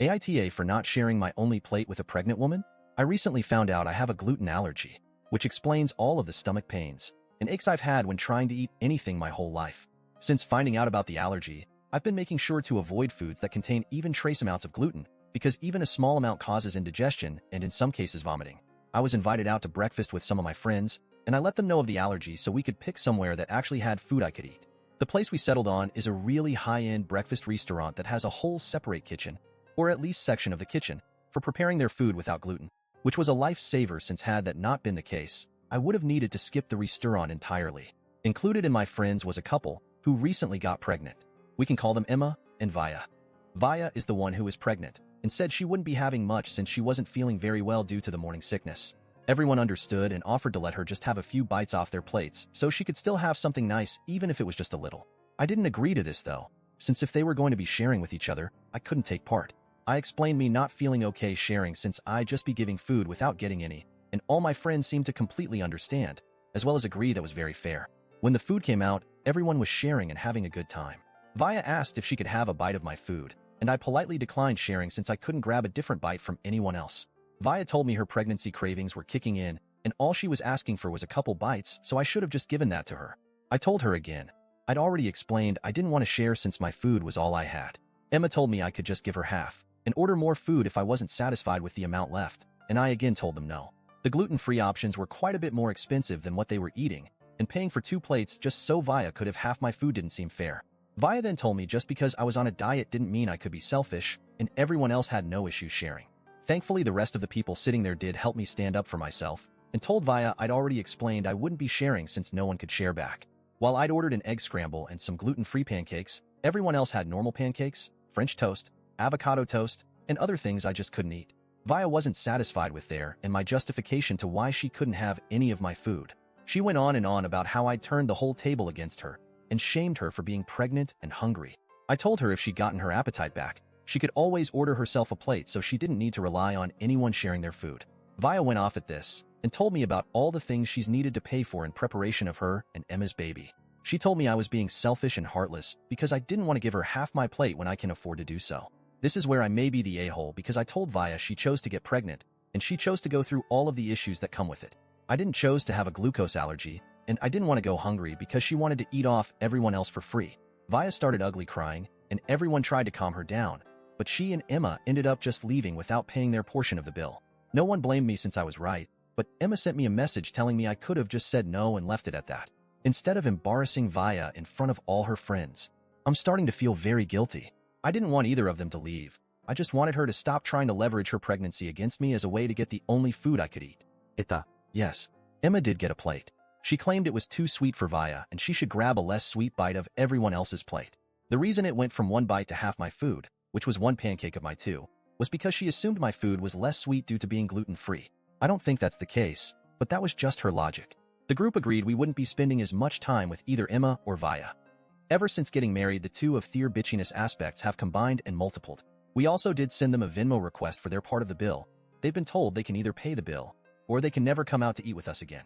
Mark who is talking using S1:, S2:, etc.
S1: AITA for not sharing my only plate with a pregnant woman? I recently found out I have a gluten allergy, which explains all of the stomach pains and aches I've had when trying to eat anything my whole life. Since finding out about the allergy, I've been making sure to avoid foods that contain even trace amounts of gluten, because even a small amount causes indigestion and in some cases vomiting. I was invited out to breakfast with some of my friends, and I let them know of the allergy so we could pick somewhere that actually had food I could eat. The place we settled on is a really high-end breakfast restaurant that has a whole separate kitchen, or at least section of the kitchen, for preparing their food without gluten, which was a lifesaver since had that not been the case, I would have needed to skip the restaurant entirely. Included in my friends was a couple who recently got pregnant. We can call them Emma and Vaya. Vaya is the one who is pregnant and said she wouldn't be having much since she wasn't feeling very well due to the morning sickness. Everyone understood and offered to let her just have a few bites off their plates so she could still have something nice even if it was just a little. I didn't agree to this though, since if they were going to be sharing with each other, I couldn't take part. I explained me not feeling okay sharing since I'd just be giving food without getting any, and all my friends seemed to completely understand, as well as agree that was very fair. When the food came out, everyone was sharing and having a good time. Vaya asked if she could have a bite of my food, and I politely declined sharing since I couldn't grab a different bite from anyone else. Vaya told me her pregnancy cravings were kicking in, and all she was asking for was a couple bites, so I should have just given that to her. I told her again. I'd already explained I didn't want to share since my food was all I had. Emma told me I could just give her half and order more food if I wasn't satisfied with the amount left, and I again told them no. The gluten-free options were quite a bit more expensive than what they were eating, and paying for 2 plates just so Vaya could have half my food didn't seem fair. Vaya then told me just because I was on a diet didn't mean I could be selfish, and everyone else had no issue sharing. Thankfully, the rest of the people sitting there did help me stand up for myself, and told Vaya I'd already explained I wouldn't be sharing since no one could share back. While I'd ordered an egg scramble and some gluten-free pancakes, everyone else had normal pancakes, French toast, avocado toast, and other things I just couldn't eat. Vaya wasn't satisfied with their and my justification to why she couldn't have any of my food. She went on and on about how I'd turned the whole table against her and shamed her for being pregnant and hungry. I told her if she'd gotten her appetite back, she could always order herself a plate so she didn't need to rely on anyone sharing their food. Vaya went off at this and told me about all the things she's needed to pay for in preparation of her and Emma's baby. She told me I was being selfish and heartless because I didn't want to give her half my plate when I can afford to do so. This is where I may be the a-hole because I told Vaya she chose to get pregnant, and she chose to go through all of the issues that come with it. I didn't choose to have a glucose allergy, and I didn't want to go hungry because she wanted to eat off everyone else for free. Vaya started ugly crying, and everyone tried to calm her down, but she and Emma ended up just leaving without paying their portion of the bill. No one blamed me since I was right, but Emma sent me a message telling me I could have just said no and left it at that, instead of embarrassing Vaya in front of all her friends. I'm starting to feel very guilty. I didn't want either of them to leave. I just wanted her to stop trying to leverage her pregnancy against me as a way to get the only food I could eat.
S2: AITA.
S1: Yes, Emma did get a plate. She claimed it was too sweet for Vaya and she should grab a less sweet bite of everyone else's plate. The reason it went from 1 bite to half my food, which was 1 pancake of my 2, was because she assumed my food was less sweet due to being gluten-free. I don't think that's the case, but that was just her logic. The group agreed we wouldn't be spending as much time with either Emma or Vaya. Ever since getting married, the two of their bitchiness aspects have combined and multiplied. We also did send them a Venmo request for their part of the bill. They've been told they can either pay the bill, or they can never come out to eat with us again.